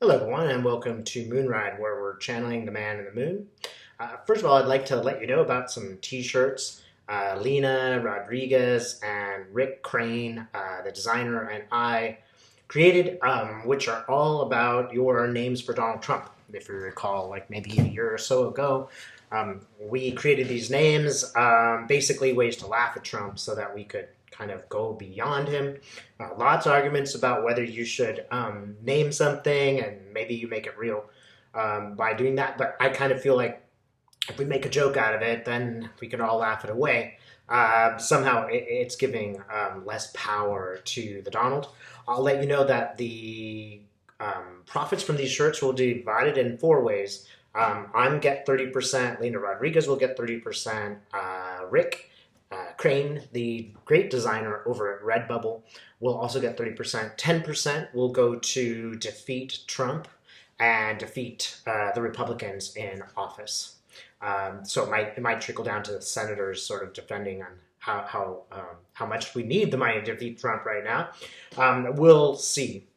Hello, everyone, and welcome to Moonride, where we're channeling the man in the moon. First of all, I'd like to let you know about some t shirts. Lena Rodriguez and Rick Crane, the designer, and I created, which are all about your names for Donald Trump. If you recall, like maybe a year or so ago, we created these names, basically ways to laugh at Trump so that we could kind of go beyond him. Lots of arguments about whether you should name something and maybe you make it real by doing that. But I kind of feel like if we make a joke out of it, then we can all laugh it away. Somehow it's giving less power to the Donald. I'll let you know that the profits from these shirts will be divided in four ways. I'm get 30%, Lena Rodriguez will get 30%, Rick Crane, the great designer over at Redbubble, will also get 30%. 10% will go to defeat Trump and defeat the Republicans in office. So it might trickle down to the senators sort of defending on how much we need the money to defeat Trump right now. We'll see.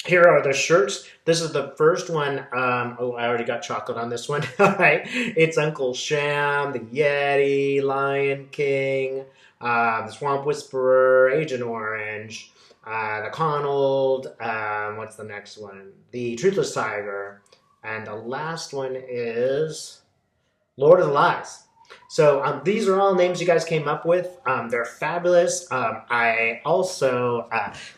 Here are the shirts. This is the first one. Oh, I already got chocolate on this one. All right. It's Uncle Sham, the Yeti, Lion King, the Swamp Whisperer, Agent Orange, the Conald. What's the next one? The Truthless Tiger. And the last one is Lord of the Lies. So these are all names you guys came up with. They're fabulous. I also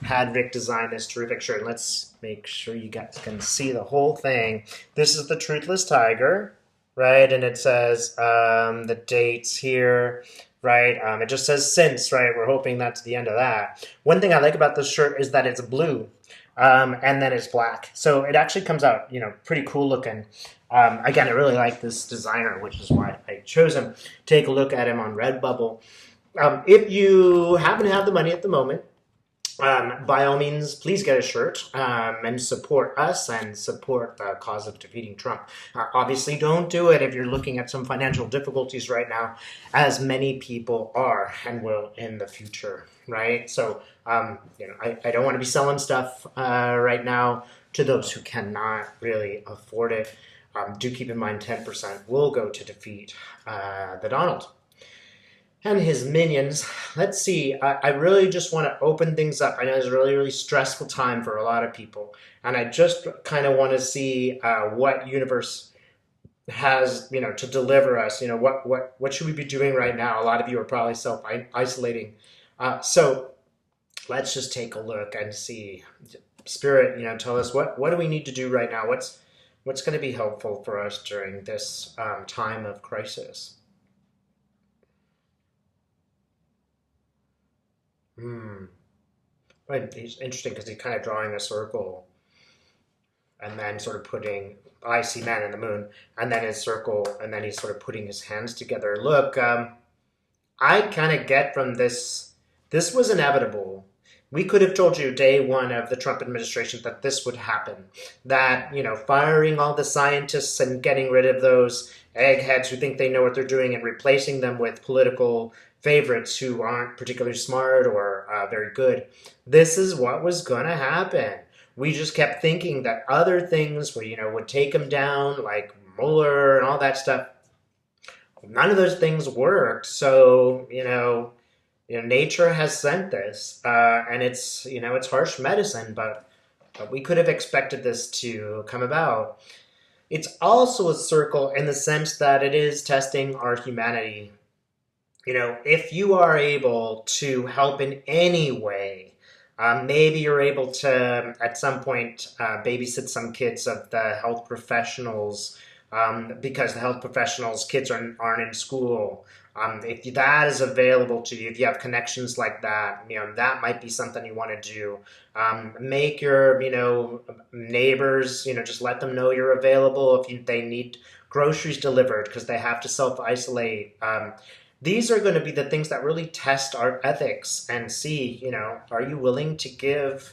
had Rick design this terrific shirt. Let's make sure you guys can see the whole thing. This is the Truthless Tiger, right? And it says the dates here, right? It just says since, right? We're hoping that's the end of that. One thing I like about this shirt is that it's blue. And then it's black. So it actually comes out, pretty cool looking. Again, I really like this designer, which is why I chose him. Take a look at him on Redbubble. If you happen to have the money at the moment, by all means, please get a shirt and support us and support the cause of defeating Trump. Obviously, don't do it if you're looking at some financial difficulties right now, as many people are and will in the future, right? So, I don't want to be selling stuff right now to those who cannot really afford it. Do keep in mind 10% will go to defeat the Donald and his minions. Let's see. I really just want to open things up. I know it's a really, really stressful time for a lot of people, and I just kind of want to see what universe has, to deliver us. What should we be doing right now? A lot of you are probably self isolating, so let's just take a look and see. Spirit, tell us what do we need to do right now? What's going to be helpful for us during this time of crisis? Hmm. Right, he's interesting because he's kind of drawing a circle and then sort of putting, I see man in the moon, and then his circle, and then he's sort of putting his hands together. Look, I kind of get from this was inevitable. We could have told you day one of the Trump administration that this would happen. That, firing all the scientists and getting rid of those eggheads who think they know what they're doing and replacing them with political favorites who aren't particularly smart or very good. This is what was going to happen. We just kept thinking that other things would take them down, like Mueller and all that stuff. None of those things worked. So, nature has sent this, and it's harsh medicine, but we could have expected this to come about. It's also a circle in the sense that it is testing our humanity. If you are able to help in any way, maybe you're able to, at some point, babysit some kids of the health professionals because the health professionals' kids aren't in school. If that is available to you, if you have connections like that, that might be something you want to do. Make your, neighbors, just let them know you're available if they need groceries delivered because they have to self-isolate. These are going to be the things that really test our ethics and see, are you willing to give,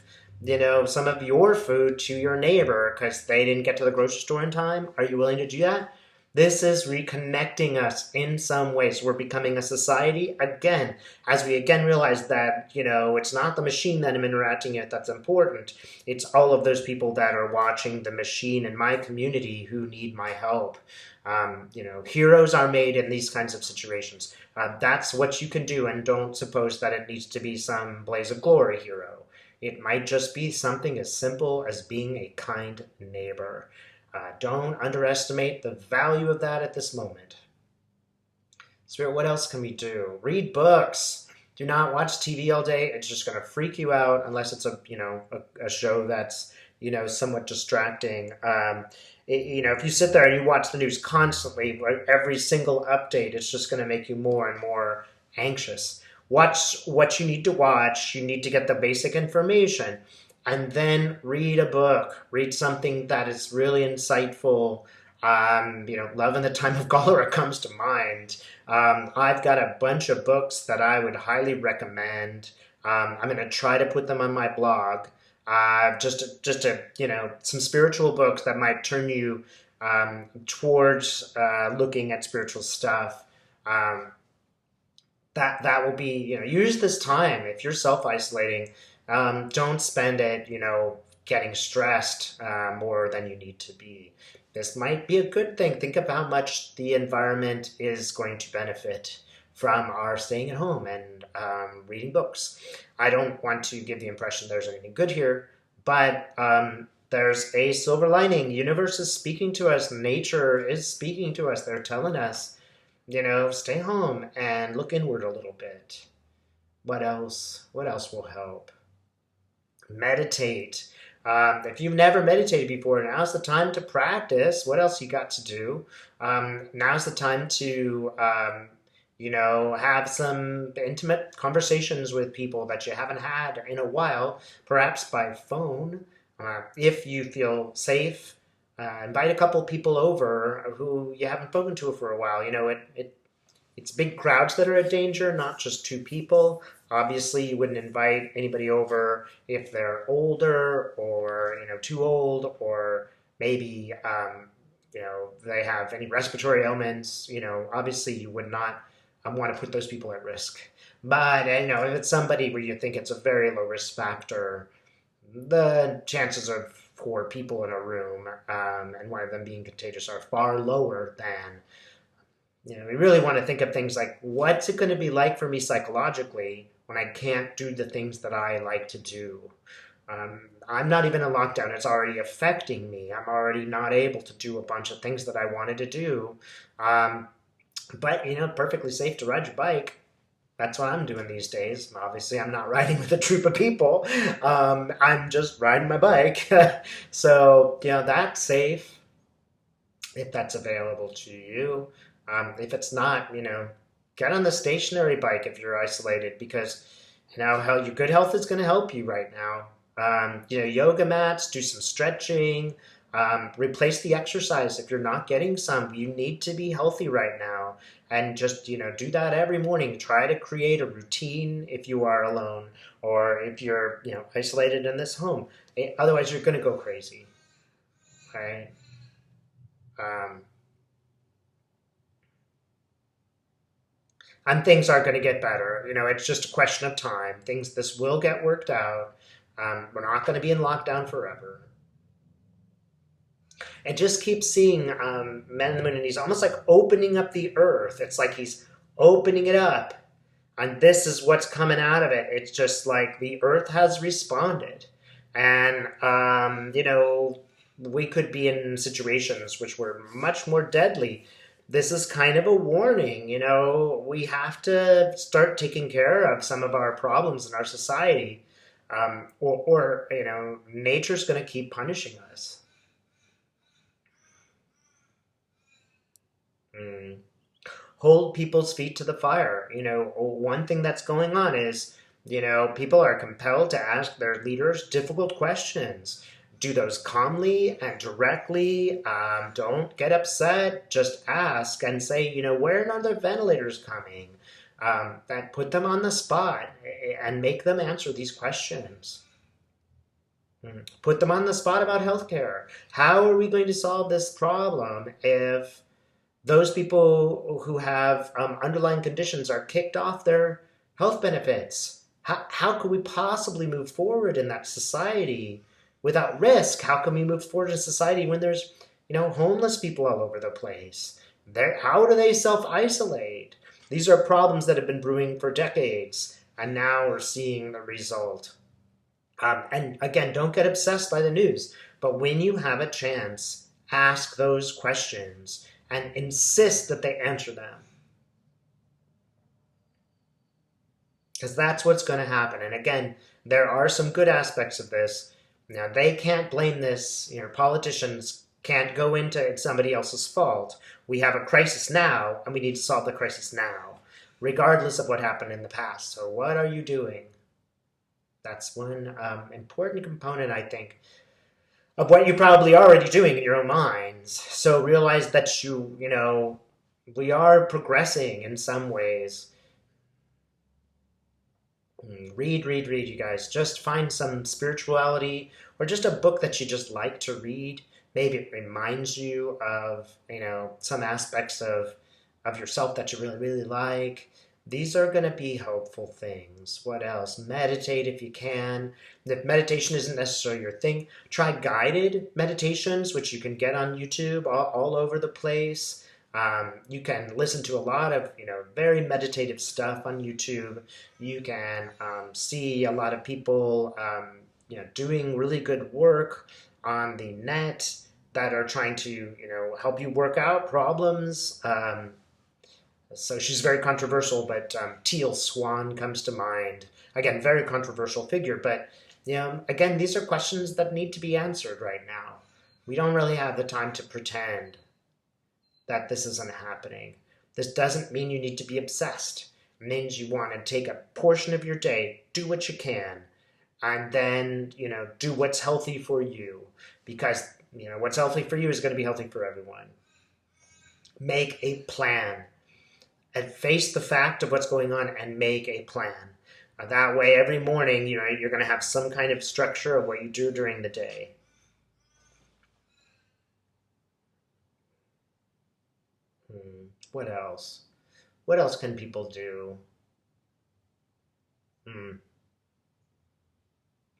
some of your food to your neighbor because they didn't get to the grocery store in time? Are you willing to do that? This is reconnecting us in some ways. We're becoming a society again, as we again realize that, it's not the machine that I'm interacting with that's important. It's all of those people that are watching the machine in my community who need my help. Heroes are made in these kinds of situations. That's what you can do, and don't suppose that it needs to be some blaze of glory hero. It might just be something as simple as being a kind neighbor. Don't underestimate the value of that at this moment. Spirit, what else can we do? Read books. Do not watch TV all day. It's just going to freak you out unless it's a show that's somewhat distracting. If you sit there and you watch the news constantly, every single update, it's just going to make you more and more anxious. Watch what you need to watch. You need to get the basic information. And then read a book. Read something that is really insightful. Love in the Time of Cholera comes to mind. I've got a bunch of books that I would highly recommend. I'm going to try to put them on my blog. Some spiritual books that might turn you towards looking at spiritual stuff. That will be, use this time if you're self-isolating. Don't spend it, getting stressed more than you need to be. This might be a good thing. Think of how much the environment is going to benefit from our staying at home and reading books. I don't want to give the impression there's anything good here, but there's a silver lining. The universe is speaking to us. Nature is speaking to us. They're telling us, stay home and look inward a little bit. What else? What else will help? Meditate. If you've never meditated before, now's the time to practice. What else you got to do? Now's the time to, have some intimate conversations with people that you haven't had in a while, perhaps by phone. If you feel safe, invite a couple people over who you haven't spoken to for a while. It's big crowds that are a danger, not just two people. Obviously, you wouldn't invite anybody over if they're older or, too old, or maybe, they have any respiratory ailments. Obviously you would not want to put those people at risk. But, if it's somebody where you think it's a very low risk factor, the chances of 4 people in a room and one of them being contagious are far lower than, we really want to think of things like, what's it going to be like for me psychologically when I can't do the things that I like to do? I'm not even in lockdown. It's already affecting me. I'm already not able to do a bunch of things that I wanted to do. But, perfectly safe to ride your bike. That's what I'm doing these days. Obviously, I'm not riding with a troop of people. I'm just riding my bike. So, that's safe if that's available to you. If it's not, get on the stationary bike if you're isolated, because, how your good health is going to help you right now. Yoga mats, do some stretching, replace the exercise if you're not getting some. You need to be healthy right now. And just, do that every morning. Try to create a routine if you are alone or if you're, isolated in this home. Otherwise, you're going to go crazy. Okay? And things are going to get better. It's just a question of time. This will get worked out. We're not going to be in lockdown forever. And just keep seeing Men in the Moon, and he's almost like opening up the earth. It's like he's opening it up. And this is what's coming out of it. It's just like the earth has responded. And, we could be in situations which were much more deadly. This is kind of a warning. We have to start taking care of some of our problems in our society. Or nature's going to keep punishing us. Hold people's feet to the fire. One thing that's going on is, people are compelled to ask their leaders difficult questions. Do those calmly and directly. Don't get upset. Just ask and say, where are the ventilators coming? That put them on the spot and make them answer these questions. Put them on the spot about healthcare. How are we going to solve this problem if Those people who have underlying conditions are kicked off their health benefits. How could we possibly move forward in that society without risk? How can we move forward in a society when there's, homeless people all over the place? How do they self-isolate? These are problems that have been brewing for decades, and now we're seeing the result. And again, don't get obsessed by the news, but when you have a chance, ask those questions and insist that they answer them. Because that's what's going to happen. And again, there are some good aspects of this. Now, they can't blame this. Politicians can't go into it's somebody else's fault. We have a crisis now, and we need to solve the crisis now, regardless of what happened in the past. So what are you doing? That's one important component, I think, of what you're probably already doing in your own minds. So realize that we are progressing in some ways. Read, you guys. Just find some spirituality or just a book that you just like to read. Maybe it reminds you of, some aspects of yourself that you really, really like. These are going to be helpful things. What else? Meditate if you can. If meditation isn't necessarily your thing, try guided meditations, which you can get on YouTube all over the place. You can listen to a lot of, very meditative stuff on YouTube. You can see a lot of people, doing really good work on the net that are trying to, help you work out problems. So she's very controversial, but Teal Swan comes to mind. Again, very controversial figure, but again, these are questions that need to be answered right now. We don't really have the time to pretend that this isn't happening. This doesn't mean you need to be obsessed. It means you want to take a portion of your day, do what you can, and then, do what's healthy for you. Because, what's healthy for you is going to be healthy for everyone. Make a plan. And face the fact of what's going on and make a plan. That way, every morning, you're going to have some kind of structure of what you do during the day. What else? What else can people do?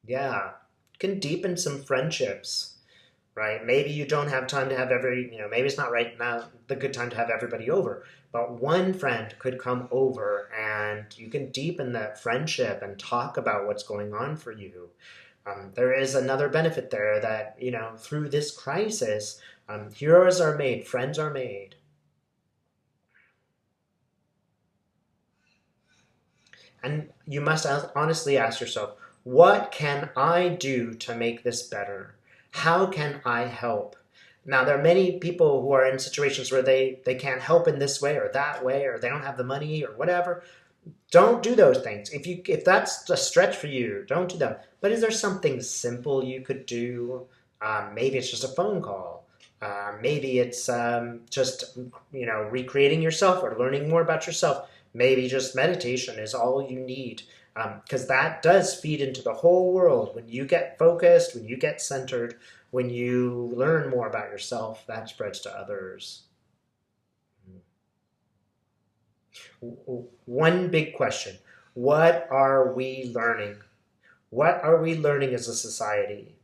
Yeah, you can deepen some friendships, right? Maybe you don't have time to have maybe it's not right now the good time to have everybody over, but one friend could come over and you can deepen that friendship and talk about what's going on for you. There is another benefit there that, through this crisis, heroes are made, friends are made. And you must honestly ask yourself, what can I do to make this better? How can I help? Now, there are many people who are in situations where they can't help in this way or that way, or they don't have the money or whatever. Don't do those things. If that's a stretch for you, don't do them. But is there something simple you could do? Maybe it's just a phone call. Maybe it's just, recreating yourself or learning more about yourself. Maybe just meditation is all you need. Because that does feed into the whole world. When you get focused, when you get centered, when you learn more about yourself, that spreads to others. One big question. What are we learning? What are we learning as a society?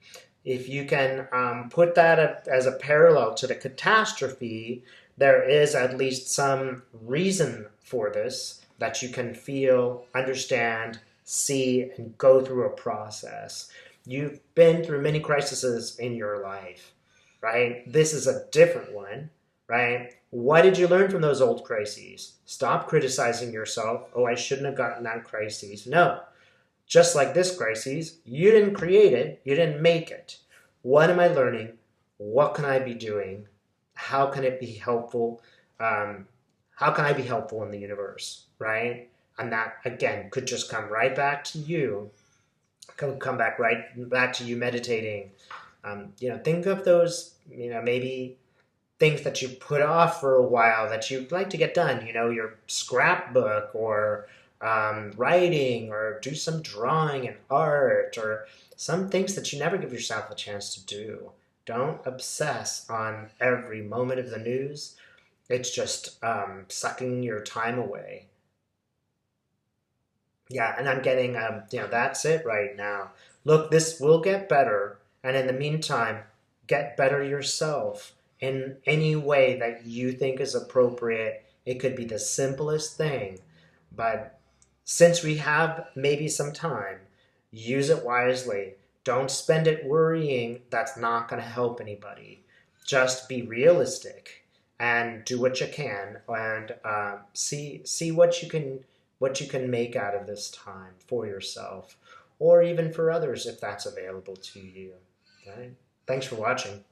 If you can put that as a parallel to the catastrophe, there is at least some reason for this that you can feel, understand, see, and go through a process. You've been through many crises in your life, right? This is a different one, right? What did you learn from those old crises? Stop criticizing yourself. Oh, I shouldn't have gotten that crisis. No. Just like this crisis, you didn't create it. You didn't make it. What am I learning? What can I be doing? How can it be helpful? How can I be helpful in the universe, right? And that, again, could just come right back to you. Come right back to you meditating. Think of those, maybe things that you put off for a while that you'd like to get done. Your scrapbook or writing, or do some drawing and art, or some things that you never give yourself a chance to do. Don't obsess on every moment of the news. It's just sucking your time away. Yeah, and I'm getting, that's it right now. Look, this will get better, and in the meantime, get better yourself in any way that you think is appropriate. It could be the simplest thing, but since we have maybe some time, use it wisely. Don't spend it worrying. That's not going to help anybody. Just be realistic and do what you can, and see what you can make out of this time for yourself, or even for others if that's available to you. Okay? Thanks for watching.